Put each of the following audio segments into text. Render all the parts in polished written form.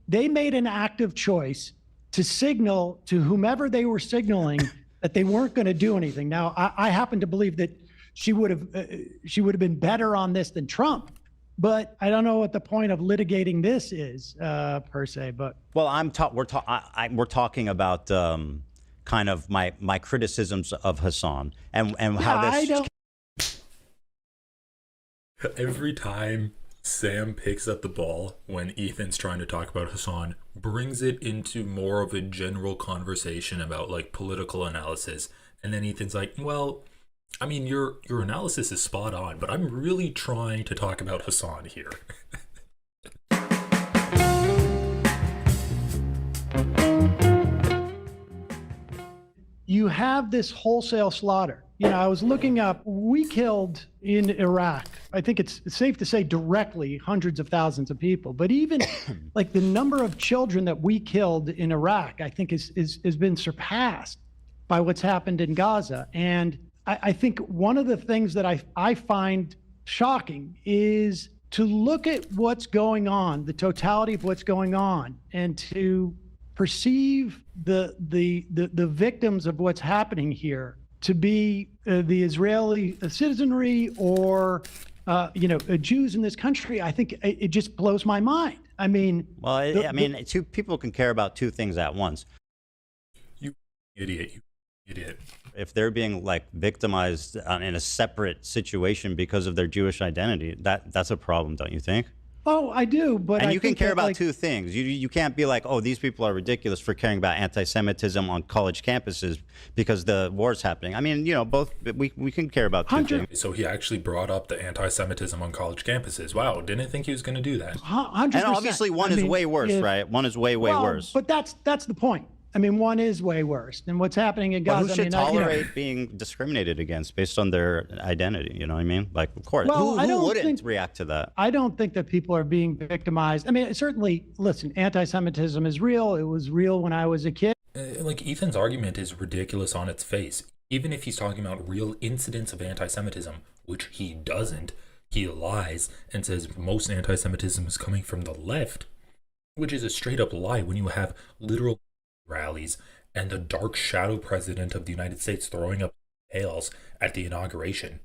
they made an active choice to signal to whomever they were signaling that they weren't going to do anything. Now, I happen to believe that she would have been better on this than Trump, but I don't know what the point of litigating this is per se. But well, we're talking about kind of my criticisms of Hassan and how this. Every time Sam picks up the ball when Ethan's trying to talk about Hassan, brings it into more of a general conversation about like political analysis, and then Ethan's like, well, I mean, your analysis is spot on, but I'm really trying to talk about Hassan here. You have this wholesale slaughter. You know, I was looking up, we killed in Iraq, I think it's safe to say directly, hundreds of thousands of people. But even like the number of children that we killed in Iraq, I think has been surpassed by what's happened in Gaza. And I think one of the things that I find shocking is to look at what's going on, the totality of what's going on, and to perceive the victims of what's happening here to be the Israeli citizenry or Jews in this country. I think it just blows my mind. I mean, well, two people can care about two things at once. You idiot. If they're being like victimized in a separate situation because of their Jewish identity, that's a problem, don't you think? Oh, I do, but you can care about two things. You can't be like, oh, these people are ridiculous for caring about anti-Semitism on college campuses because the war's happening. I mean, both we can care about two things. So he actually brought up the anti-Semitism on college campuses. Wow, didn't think he was going to do that. 100%. And obviously, one is way worse, right? One is way worse. But that's the point. I mean, one is way worse than what's happening in Gaza. But who should tolerate being discriminated against based on their identity? You know what I mean? Like, of course, who wouldn't react to that? I don't think that people are being victimized. I mean, certainly, listen, anti-Semitism is real. It was real when I was a kid. Like, Ethan's argument is ridiculous on its face. Even if he's talking about real incidents of anti-Semitism, which he doesn't, he lies and says most anti-Semitism is coming from the left, which is a straight up lie when you have literal rallies and the dark shadow president of the United States throwing up hails at the inauguration.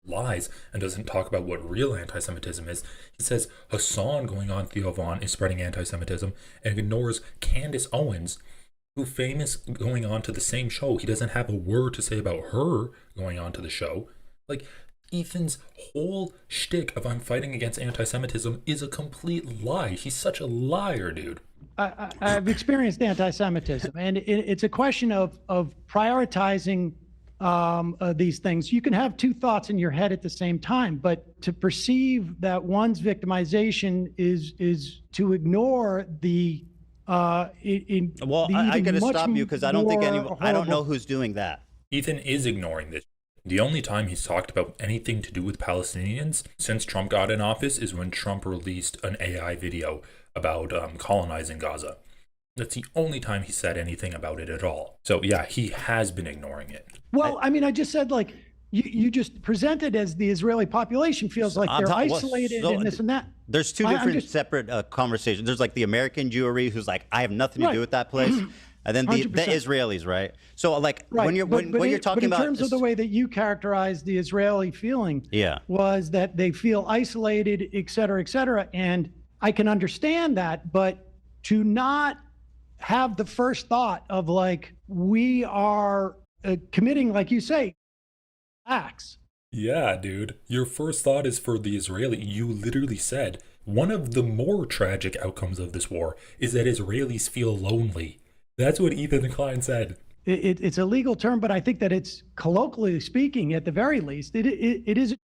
Lies and doesn't talk about what real anti-Semitism is. He says Hassan going on Theo Von is spreading anti-Semitism and ignores Candace Owens, who famous going on to the same show. He doesn't have a word to say about her going on to the show. Like, Ethan's whole shtick of I'm fighting against anti-Semitism is a complete lie. He's such a liar, dude. I've experienced anti-Semitism, and it's a question of prioritizing these things. You can have two thoughts in your head at the same time, but to perceive that one's victimization is to ignore the I gotta stop you because I don't think I don't know who's doing that. Ethan is ignoring this. The only time he's talked about anything to do with Palestinians since Trump got in office is when Trump released an AI video about colonizing Gaza. That's the only time he said anything about it at all. So yeah, he has been ignoring it. Well, I mean, I just said, like, you just presented as the Israeli population feels like they're isolated and this and that. There's two different separate conversations. There's like the American Jewry who's like, I have nothing to do with that place. And then the Israelis, right? So like when you're talking about in terms of the way that you characterize the Israeli feeling, was that they feel isolated, et cetera, and I can understand that, but to not have the first thought of like we are committing, like you say, acts. Yeah, dude. Your first thought is for the Israeli. You literally said one of the more tragic outcomes of this war is that Israelis feel lonely. That's what Ethan Klein said. It's a legal term, but I think that it's colloquially speaking, at the very least, it is.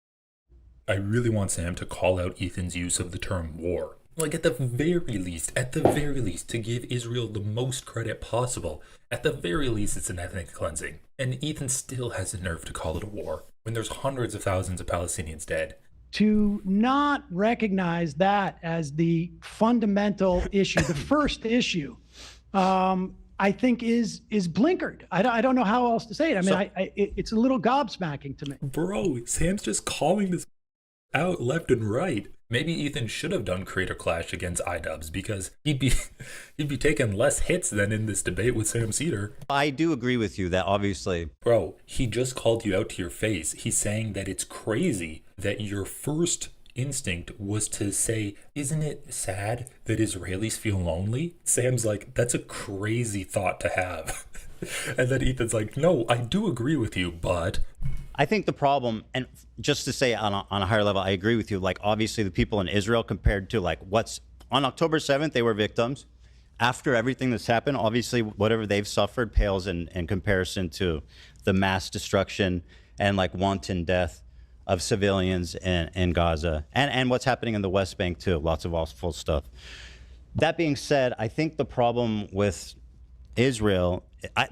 I really want Sam to call out Ethan's use of the term war. Like at the very least, to give Israel the most credit possible. At the very least, it's an ethnic cleansing. And Ethan still has the nerve to call it a war when there's hundreds of thousands of Palestinians dead. To not recognize that as the fundamental issue, the first issue, I think is blinkered. I don't know how else to say it. I mean, it's a little gobsmacking to me. Bro, Sam's just calling this out left and right. Maybe Ethan should have done Creator Clash against iDubbbz because he'd be taking less hits than in this debate with Sam Seder. I do agree with you that obviously. Bro, he just called you out to your face. He's saying that it's crazy that your first instinct was to say, isn't it sad that Israelis feel lonely? Sam's like, that's a crazy thought to have. And then Ethan's like, no, I do agree with you, but... I think the problem, and just to say on a higher level, I agree with you. Like, obviously, the people in Israel compared to like what's on October 7th, they were victims. After everything that's happened, obviously, whatever they've suffered pales in comparison to the mass destruction and like wanton death of civilians in Gaza and what's happening in the West Bank, too. Lots of awful stuff. That being said, I think the problem with Israel,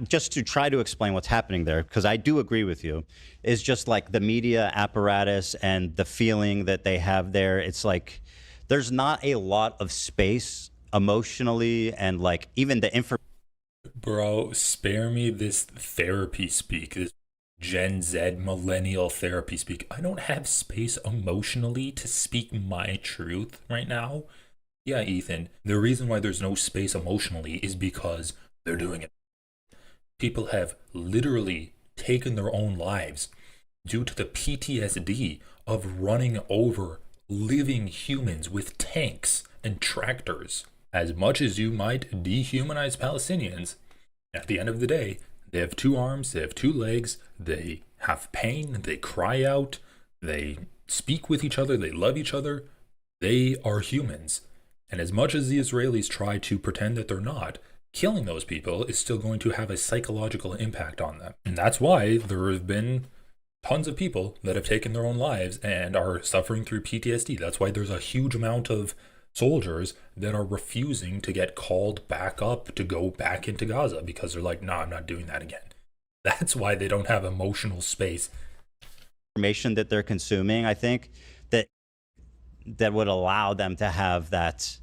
just to try to explain what's happening there, because I do agree with you, is just like the media apparatus and the feeling that they have there. It's like there's not a lot of space emotionally and like even the information. Bro, spare me this therapy speak, this Gen Z millennial therapy speak. I don't have space emotionally to speak my truth right now. Yeah, Ethan, the reason why there's no space emotionally is because they're doing it. People have literally taken their own lives due to the PTSD of running over living humans with tanks and tractors. As much as you might dehumanize Palestinians, at the end of the day, they have 2 arms, they have 2 legs, they have pain, they cry out, they speak with each other, they love each other. They are humans. And as much as the Israelis try to pretend that they're not, killing those people is still going to have a psychological impact on them. And that's why there have been tons of people that have taken their own lives and are suffering through PTSD. That's why there's a huge amount of soldiers that are refusing to get called back up to go back into Gaza because they're like, nah, I'm not doing that again. That's why they don't have emotional space. Information that they're consuming, I think, that would allow them to have that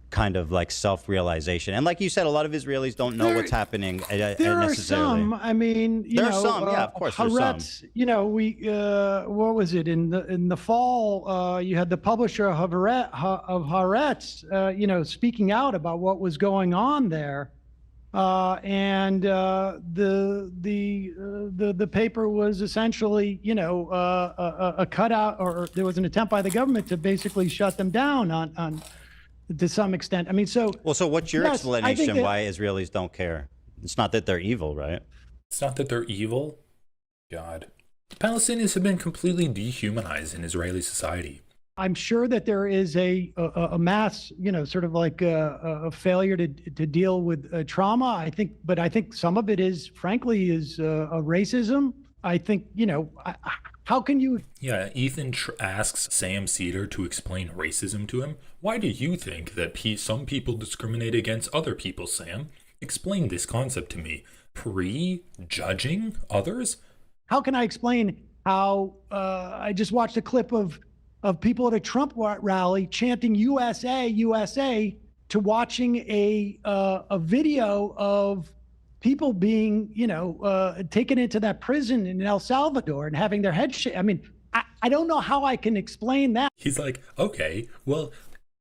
kind of like self-realization. And like you said, a lot of Israelis don't know what's happening There necessarily. are some. I mean, There are some, yeah, of course, there's some. You know, what was it in the fall? You had the publisher of Haaretz, you know, speaking out about what was going on there, and the paper was essentially, you know, a cutout, or there was an attempt by the government to basically shut them down on to some extent. I mean, so... Well, so what's your yes, explanation why Israelis don't care? It's not that they're evil, right? It's not that they're evil. God. Palestinians have been completely dehumanized in Israeli society. I'm sure that there is a mass, you know, sort of like a failure to deal with trauma. I think some of it is, frankly, is a racism. I think, you know, how can you... Yeah, Ethan asks Sam Seder to explain racism to him. Why do you think that some people discriminate against other people, Sam? Explain this concept to me. Pre-judging others? How can I explain how I just watched a clip of people at a Trump rally chanting USA, USA, to watching a video of people being, you know, taken into that prison in El Salvador and having their heads I mean, I don't know how I can explain that. He's like, okay, well,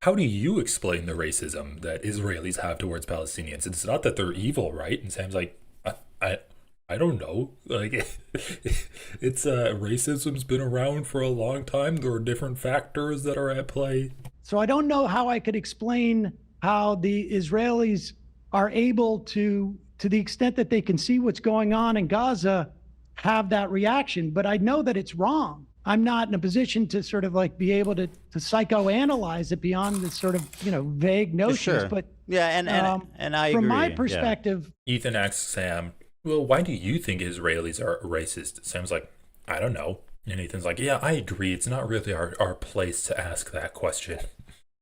how do you explain the racism that Israelis have towards Palestinians? It's not that they're evil, right? And Sam's like, I don't know. Like, it's racism's been around for a long time. There are different factors that are at play. So I don't know how I could explain how the Israelis are able to the extent that they can see what's going on in Gaza, have that reaction. But I know that it's wrong. I'm not in a position to sort of like be able to psychoanalyze it beyond the sort of, you know, vague notions. Sure. But yeah, and I from agree. my perspective, Ethan asks Sam, well, why do you think Israelis are racist? Sam's like, I don't know. And Ethan's like, yeah, I agree. It's not really our place to ask that question.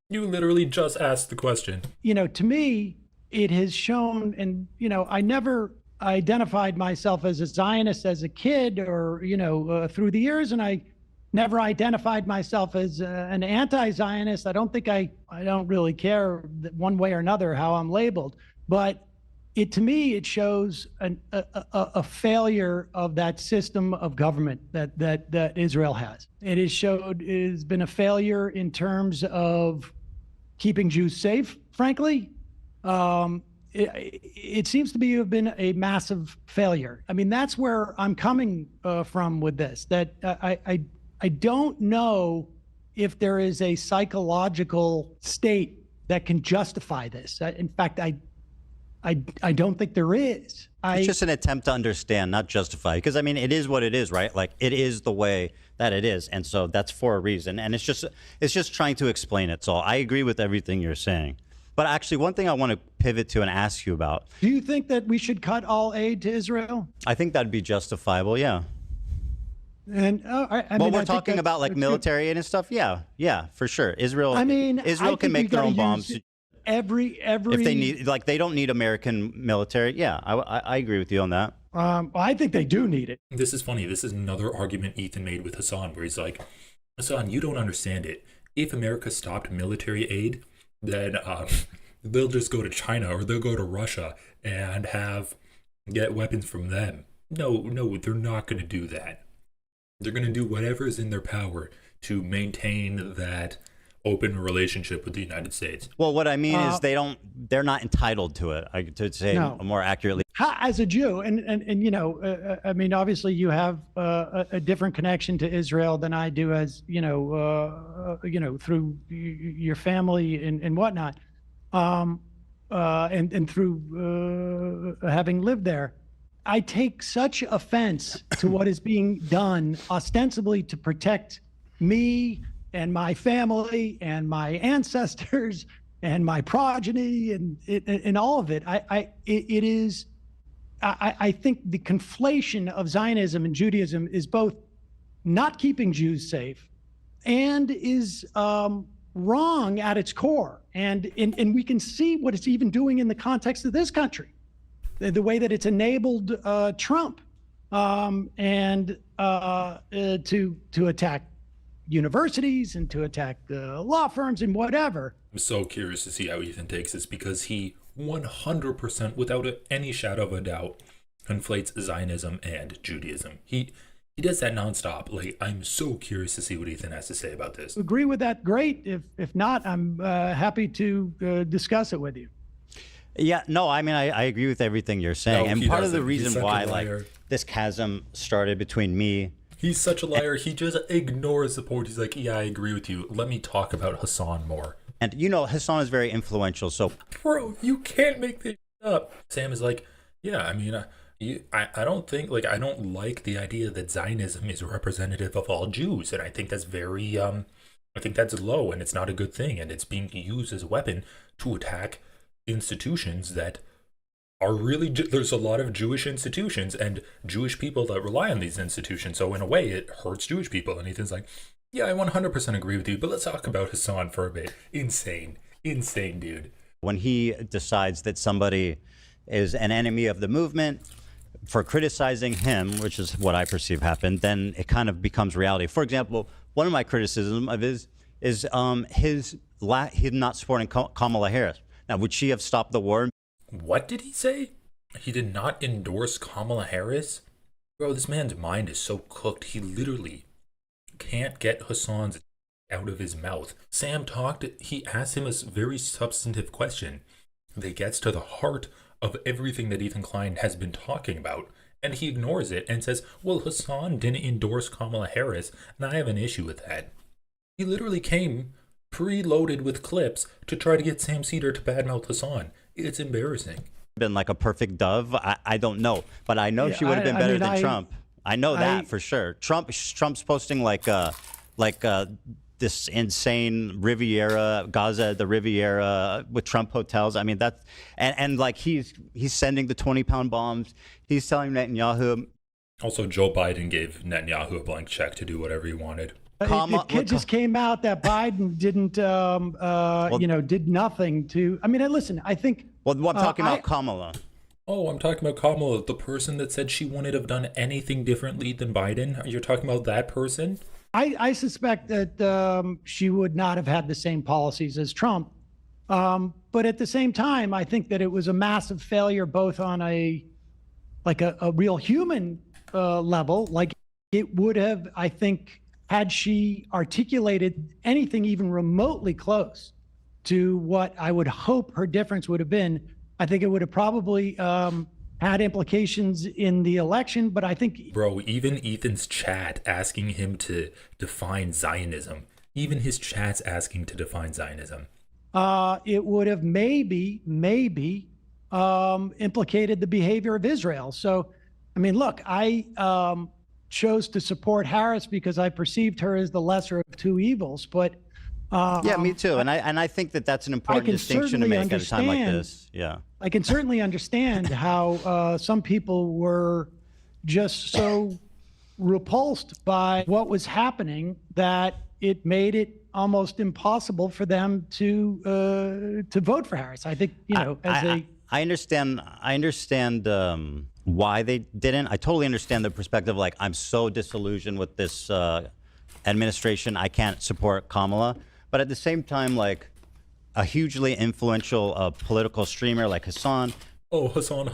You literally just asked the question. You know, to me, it has shown, and, you know, I never identified myself as a Zionist as a kid or, you know, through the years, and I never identified myself as an anti-Zionist. I don't think I don't really care one way or another how I'm labeled. But to me, it shows a failure of that system of government that Israel has. It has been a failure in terms of keeping Jews safe, frankly. It seems to have been a massive failure. I mean, that's where I'm coming from with this, that I don't know if there is a psychological state that can justify this. In fact, I don't think there is. It's just an attempt to understand, not justify. Because I mean, it is what it is, right? Like it is the way that it is, and so that's for a reason. And it's just trying to explain it. So I agree with everything you're saying. But actually, one thing I want to pivot to and ask you about. Do you think that we should cut all aid to Israel? I think that'd be justifiable. Yeah. And well, we're talking about like military aid and stuff. Yeah, for sure. Israel can make their own bombs. Every if they need, like, they don't need American military. Yeah, I agree with you on that. I think they do need it. This is funny. This is another argument Ethan made with Hassan, where he's like, Hassan, you don't understand it. If America stopped military aid, then they'll just go to China or they'll go to Russia and get weapons from them. No, they're not going to do that. They're going to do whatever is in their power to maintain that open relationship with the United States. Well, what I mean is they're not entitled to it, to say more accurately. As a Jew, and you know, I mean, obviously you have a different connection to Israel than I do, as you know, through your family and whatnot, and through having lived there. I take such offense to what is being done ostensibly to protect me and my family and my ancestors and my progeny and all of it. I think the conflation of Zionism and Judaism is both not keeping Jews safe and is wrong at its core. And we can see what it's even doing in the context of this country, the way that it's enabled Trump to attack universities and to attack law firms and whatever. I'm so curious to see how Ethan takes this, because he 100%, without any shadow of a doubt, conflates Zionism and Judaism. He does that nonstop. Like, I'm so curious to see what Ethan has to say about this. Agree with that? Great. If not, I'm happy to discuss it with you. Yeah, no, I mean, I agree with everything you're saying. No, and part of the He's reason such why a liar. this chasm started between me. He's such a liar. He just ignores the point. He's like, yeah, I agree with you. Let me talk about Hassan more. And, you know, Hassan is very influential. So, bro, you can't make this up. Sam is like, yeah, I mean, I don't think, like, I don't like the idea that Zionism is representative of all Jews. And I think that's very, I think that's low, and it's not a good thing. And it's being used as a weapon to attack institutions that are really, there's a lot of Jewish institutions and Jewish people that rely on these institutions. So in a way, it hurts Jewish people. And Ethan's like, yeah, I 100% agree with you, but let's talk about Hassan for a bit. Insane, dude. When he decides that somebody is an enemy of the movement for criticizing him, which is what I perceive happened, then it kind of becomes reality. For example, one of my criticisms of his is him not supporting Kamala Harris. Now, would she have stopped the war? What did he say? He did not endorse Kamala Harris? Bro, this man's mind is so cooked, he literally can't get Hassan's out of his mouth. Sam he asked him a very substantive question that gets to the heart of everything that Ethan Klein has been talking about, and he ignores it and says, well, Hassan didn't endorse Kamala Harris, and I have an issue with that. He literally came preloaded with clips to try to get Sam Seder to badmouth Hassan. It's embarrassing. Been like a perfect dove? I don't know, but I know she would have been better than Trump. I know that for sure. Trump's posting like this insane Riviera, Gaza, the Riviera with Trump hotels. I mean, that's and like he's sending the 20-pound bombs. He's telling Netanyahu. Also, Joe Biden gave Netanyahu a blank check to do whatever he wanted. It just came out that Biden didn't, did nothing to. I mean, listen, I think. Well, I'm talking about Kamala. Oh, I'm talking about Kamala, the person that said she wouldn't have done anything differently than Biden. You're talking about that person? I suspect that she would not have had the same policies as Trump. But at the same time, I think that it was a massive failure, both on a real human level. Like, it would have, I think, had she articulated anything even remotely close to what I would hope her difference would have been, I think it would have probably had implications in the election. But I think, bro, even Ethan's chat asking him to define Zionism, even his chat's asking to define Zionism. It would have maybe implicated the behavior of Israel. So, I mean, look, I chose to support Harris because I perceived her as the lesser of two evils. But yeah, me too. And I think that that's an important distinction to make at a time like this. Yeah, I can certainly understand how some people were just so repulsed by what was happening that it made it almost impossible for them to vote for Harris. I think, I understand why they didn't. I totally understand the perspective. Like, I'm so disillusioned with this administration, I can't support Kamala. But at the same time, like, a hugely influential political streamer like Hassan. Oh, Hassan.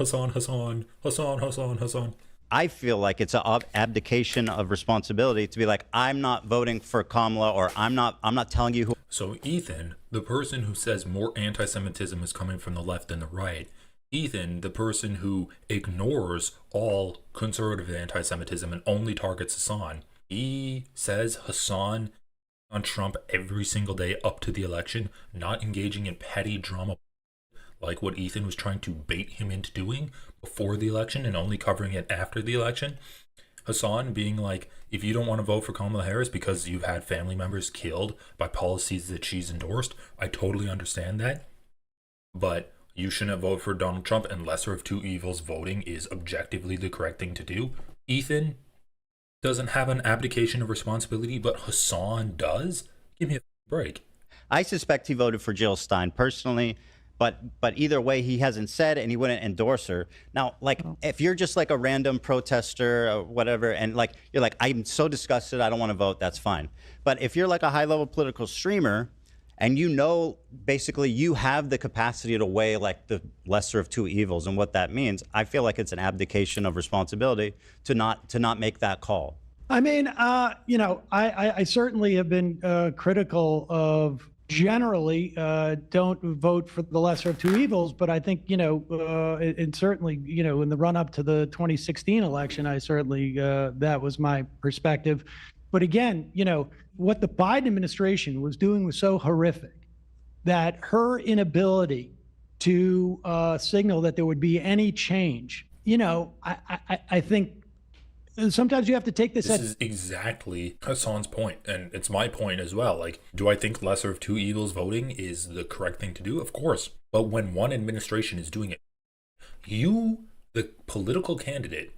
I feel like it's an abdication of responsibility to be like, I'm not voting for Kamala, or I'm not telling you who. So Ethan, the person who says more anti-Semitism is coming from the left than the right, Ethan, the person who ignores all conservative anti-Semitism and only targets Hassan, he says Hassan on Trump every single day up to the election, not engaging in petty drama like what Ethan was trying to bait him into doing before the election and only covering it after the election. Hassan being like, if you don't want to vote for Kamala Harris because you've had family members killed by policies that she's endorsed, I totally understand that. But you shouldn't vote for Donald Trump, and lesser of two evils voting is objectively the correct thing to do. Ethan doesn't have an abdication of responsibility, but Hassan does? Give me a break. I suspect he voted for Jill Stein personally. But either way, he hasn't said, and he wouldn't endorse her. Now, like, if you're just like a random protester or whatever, and like you're like, I'm so disgusted, I don't want to vote, that's fine. But if you're like a high-level political streamer, and basically you have the capacity to weigh like the lesser of two evils and what that means, I feel like it's an abdication of responsibility to not make that call. I mean, I certainly have been critical of generally don't vote for the lesser of two evils, but I think, and certainly, in the run up to the 2016 election, I certainly, that was my perspective. But again, what the Biden administration was doing was so horrific that her inability to signal that there would be any change, I think sometimes you have to take this. This is exactly Hassan's point, and it's my point as well. Like, do I think lesser of two evils voting is the correct thing to do? Of course. But when one administration is doing it, you, the political candidate,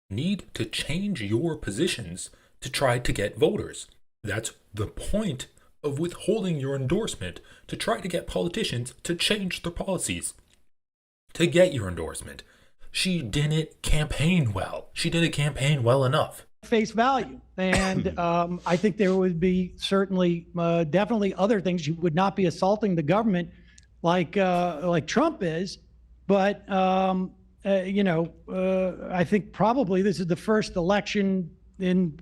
need to change your positions to try to get voters. That's the point of withholding your endorsement, to try to get politicians to change their policies to get your endorsement. She didn't campaign well. She didn't campaign well enough. Face value. And I think there would be certainly, definitely other things. You would not be assaulting the government like Trump is. But, I think probably this is the first election in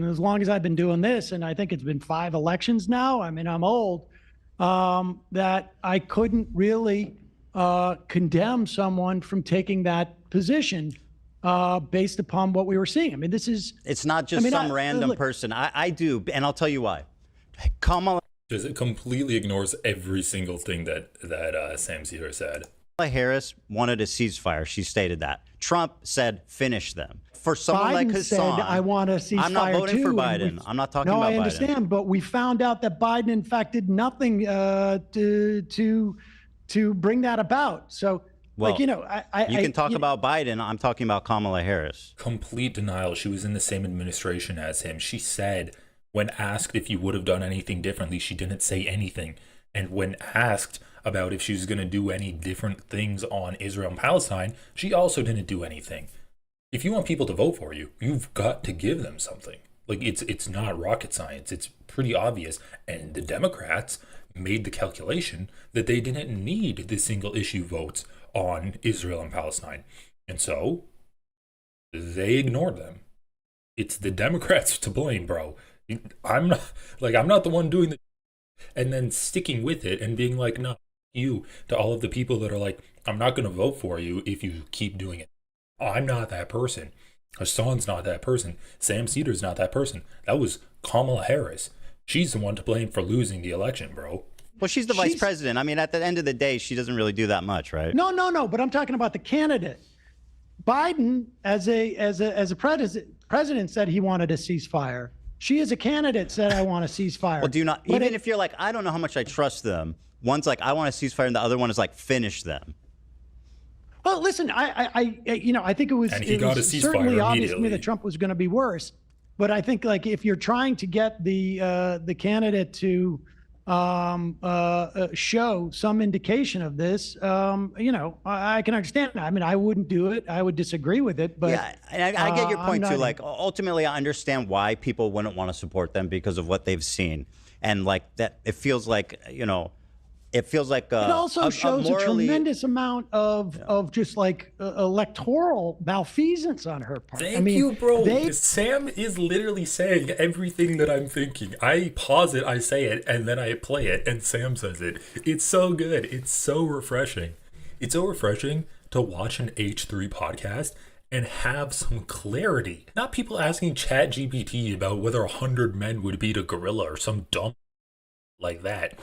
as long as I've been doing this, and I think it's been 5 elections now. I mean, I'm old, that I couldn't really condemn someone from taking that position based upon what we were seeing. I mean, it's not just some random person. I do, and I'll tell you why. Kamala it completely ignores every single thing that Sam Seder said. Harris wanted a ceasefire. She stated that. Trump said, finish them. For someone like Hassan, said, I want a ceasefire. I'm not voting for Biden. I'm not talking about Biden. No, I understand, but we found out that Biden, in fact, did nothing to bring that about. So, well, you can talk about Biden. I'm talking about Kamala Harris. Complete denial. She was in the same administration as him. She said, when asked if you would have done anything differently, she didn't say anything. And when asked about if she was going to do any different things on Israel and Palestine, she also didn't do anything. If you want people to vote for you, you've got to give them something. Like, it's not rocket science. It's pretty obvious. And the Democrats made the calculation that they didn't need the single issue votes on Israel and Palestine. And so they ignored them. It's the Democrats to blame, bro. I'm not the one doing the and then sticking with it and being like, no, you, to all of the people that are like, I'm not going to vote for you if you keep doing it. I'm not that person. Hassan's not that person. Sam Seder's not that person. That was Kamala Harris. She's the one to blame for losing the election, bro. Well, she's the vice president. I mean, at the end of the day, she doesn't really do that much, right? No. But I'm talking about the candidate. Biden, as a president, said he wanted a ceasefire. She, as a candidate, said, I want a ceasefire. Well, do you not? But even if you're like, I don't know how much I trust them. One's like, I want a ceasefire, and the other one is like, finish them. Well, listen, I think it was certainly obvious to me that Trump was going to be worse. But I think, like, if you're trying to get the candidate to show some indication of this, I can understand that. I mean, I wouldn't do it. I would disagree with it. But yeah, I get your point too. Like, ultimately, I understand why people wouldn't want to support them because of what they've seen, and like that, it feels like it also shows a tremendous amount of just like electoral malfeasance on her part. Thank you, bro. Sam is literally saying everything that I'm thinking. I pause it, I say it, and then I play it, and Sam says it. It's so good. It's so refreshing. It's so refreshing to watch an H3 podcast and have some clarity. Not people asking ChatGPT about whether 100 men would beat a gorilla or some dumb like that.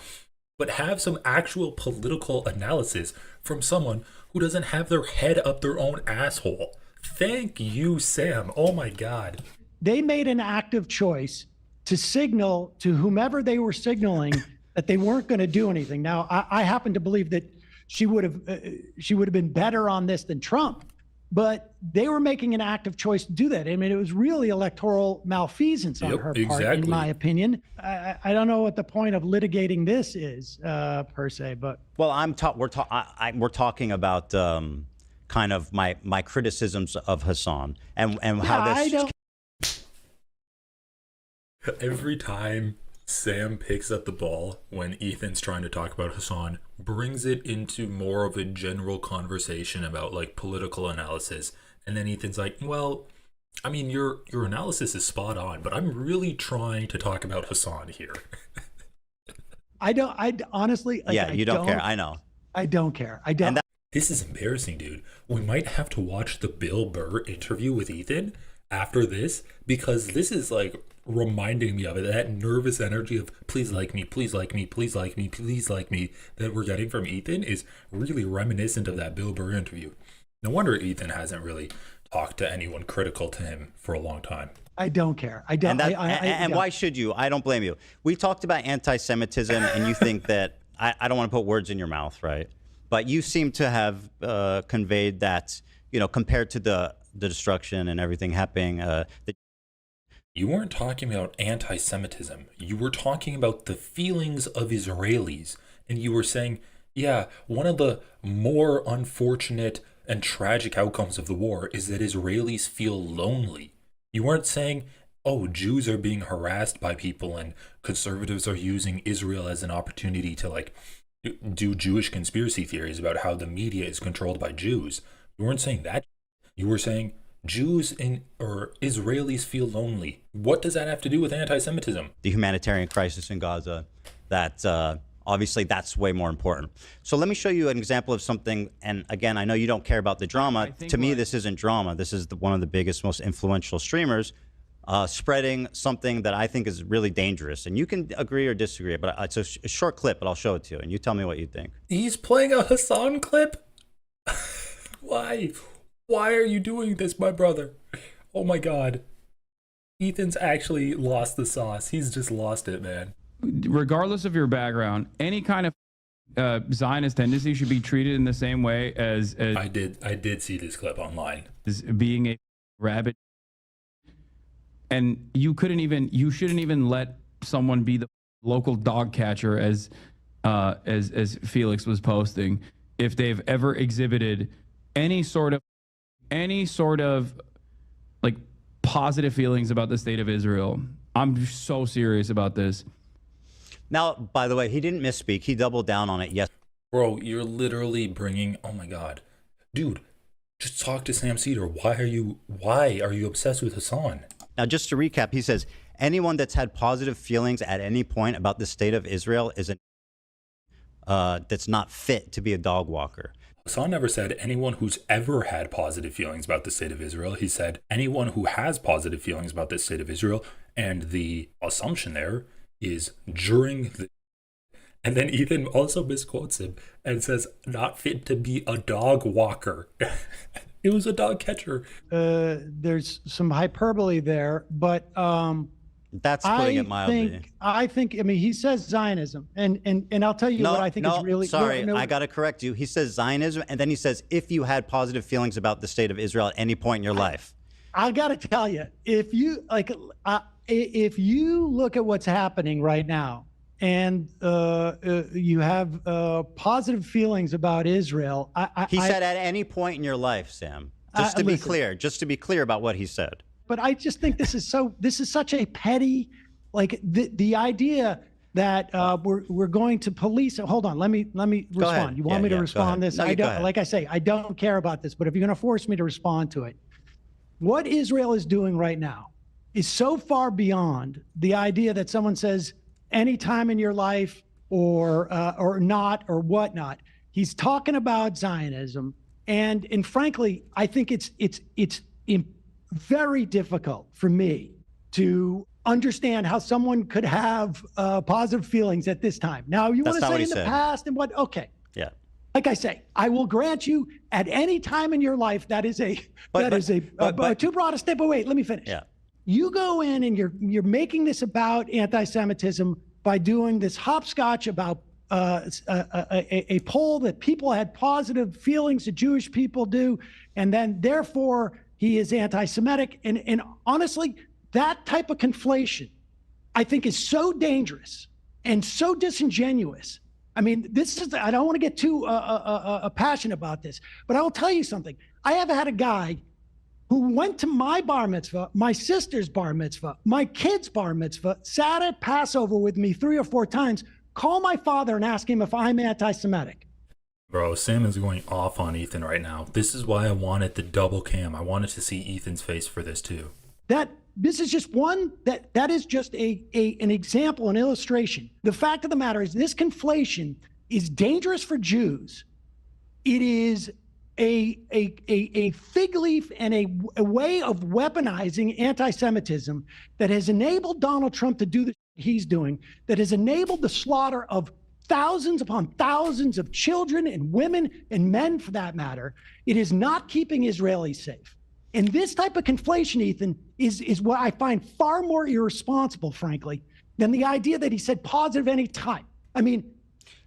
But have some actual political analysis from someone who doesn't have their head up their own asshole. Thank you, Sam. Oh my God. They made an active choice to signal to whomever they were signaling that they weren't going to do anything. Now, I happen to believe that she would have been better on this than Trump, but they were making an active choice to do that. I mean, it was really electoral malfeasance on her part, in my opinion. I don't know what the point of litigating this is per se, but well, we're talking about kind of my criticisms of Hassan and how this. Every time Sam picks up the ball when Ethan's trying to talk about Hassan, brings it into more of a general conversation about like political analysis, and then Ethan's like, well, I mean, your analysis is spot on, but I'm really trying to talk about Hassan here. I honestly, like, yeah, you don't care. I know. I don't care. I don't. This is embarrassing, dude. We might have to watch the Bill Burr interview with Ethan after this, because this is like reminding me of it. That nervous energy of please like me, please like me, please like me, please like me that we're getting from Ethan is really reminiscent of that Bill Burr interview. No wonder Ethan hasn't really talked to anyone critical to him for a long time. I don't care. I don't. And why should you? I don't blame you. We talked about anti-Semitism, and you think that I don't want to put words in your mouth, right? But you seem to have conveyed that, compared to the destruction and everything happening. You weren't talking about anti-Semitism. You were talking about the feelings of Israelis. And you were saying, yeah, one of the more unfortunate and tragic outcomes of the war is that Israelis feel lonely. You weren't saying, oh, Jews are being harassed by people and conservatives are using Israel as an opportunity to like do Jewish conspiracy theories about how the media is controlled by Jews. You weren't saying that. You were saying Jews or Israelis feel lonely. What does that have to do with anti-Semitism? The humanitarian crisis in Gaza, that obviously that's way more important. So let me show you an example of something. And again, I know you don't care about the drama. To me, this isn't drama. This is one of the biggest, most influential streamers spreading something that I think is really dangerous. And you can agree or disagree, but it's a short clip, but I'll show it to you. And you tell me what you think. He's playing a Hassan clip? Why? Why are you doing this, my brother? Oh my God. Ethan's actually lost the sauce. He's just lost it, man. Regardless of your background, any kind of Zionist tendency should be treated in the same way as I did see this clip online. As being a rabid. And you shouldn't even let someone be the local dog catcher as Felix was posting if they've ever exhibited any sort of like positive feelings about the state of Israel. I'm so serious about this. Now, by the way, he didn't misspeak. He doubled down on it. Yes. Bro, you're literally bringing, oh my God. Dude, just talk to Sam Seder. Why are you obsessed with Hassan? Now, just to recap, he says, anyone that's had positive feelings at any point about the state of Israel is that's not fit to be a dog walker. Hassan never said anyone who's ever had positive feelings about the state of Israel. He said anyone who has positive feelings about the state of Israel, and the assumption there is during the... And then Ethan also misquotes him and says, not fit to be a dog walker. It was a dog catcher. There's some hyperbole there, but that's putting it mildly. I mean, he says Zionism, and I'll tell you what I think is really... Sorry, I got to correct you. He says Zionism, and then he says, if you had positive feelings about the state of Israel at any point in your life. I got to tell you, if you look at what's happening right now, and you have positive feelings about Israel. He said at any point in your life, Sam, just to be clear about what he said. But I just think this is such a petty, like the idea that we're going to police. Hold on, let me respond. You want me to respond to this? No, I don't, like I say, I don't care about this, but if you're going to force me to respond to it, what Israel is doing right now is so far beyond the idea that someone says, any time in your life or not or whatnot. He's talking about Zionism, and frankly, I think it's very difficult for me to understand how someone could have positive feelings at this time. Now, you want to say in the past and what? Okay. Yeah. Like I say, I will grant you at any time in your life that is too broad a step. But wait, let me finish. Yeah. You go in and you're making this about anti-Semitism by doing this hopscotch about a poll that people had positive feelings that Jewish people do, and then therefore he is anti-Semitic. And honestly, that type of conflation, I think, is so dangerous and so disingenuous. I mean, I don't want to get too passionate about this, but I will tell you something. I have had a guy who went to my bar mitzvah, my sister's bar mitzvah, my kid's bar mitzvah, sat at Passover with me 3 or 4 times, call my father and ask him if I'm anti-Semitic. Bro, Sam is going off on Ethan right now. This is why I wanted the double cam. I wanted to see Ethan's face for this too. This is just one, that is just an example, an illustration. The fact of the matter is this conflation is dangerous for Jews. It is a fig leaf and a way of weaponizing anti-Semitism that has enabled Donald Trump to do the he's doing, that has enabled the slaughter of thousands upon thousands of children and women and men, for that matter. It is not keeping Israelis safe. And this type of conflation, Ethan, is what I find far more irresponsible, frankly, than the idea that he said positive any time. I mean,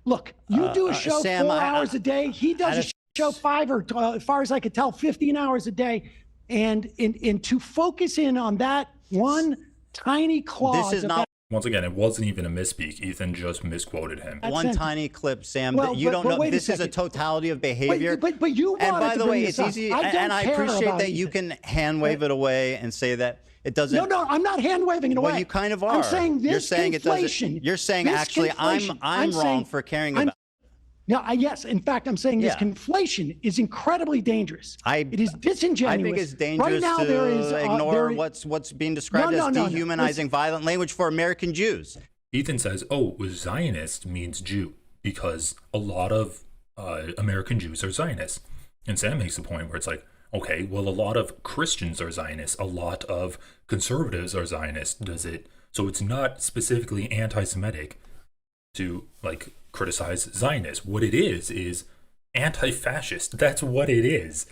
look, you do a show Sam, 4 hours a day. He does a show 5 or, as far as I could tell, 15 hours a day. And to focus in on that one tiny clause. This is not. Once again, it wasn't even a misspeak. Ethan just misquoted him. One tiny clip, Sam. Well, you don't know. This is a totality of behavior. But you wanted and by the way, it's easy. And I appreciate that you can hand wave it away and say that it doesn't. No, I'm not hand waving it away. Well, you kind of are. I'm saying this. You're saying it doesn't. You're saying actually, I'm wrong for caring about. No, yes. In fact, I'm saying this conflation is incredibly dangerous. It is disingenuous. I think it's dangerous right now, to ignore what's being described as dehumanizing violent language for American Jews. Ethan says, oh, Zionist means Jew because a lot of American Jews are Zionists. And Sam makes a point where it's like, okay, well, a lot of Christians are Zionists. A lot of conservatives are Zionists. So it's not specifically anti-Semitic to criticize Zionists. What it is anti-fascist. That's what it is.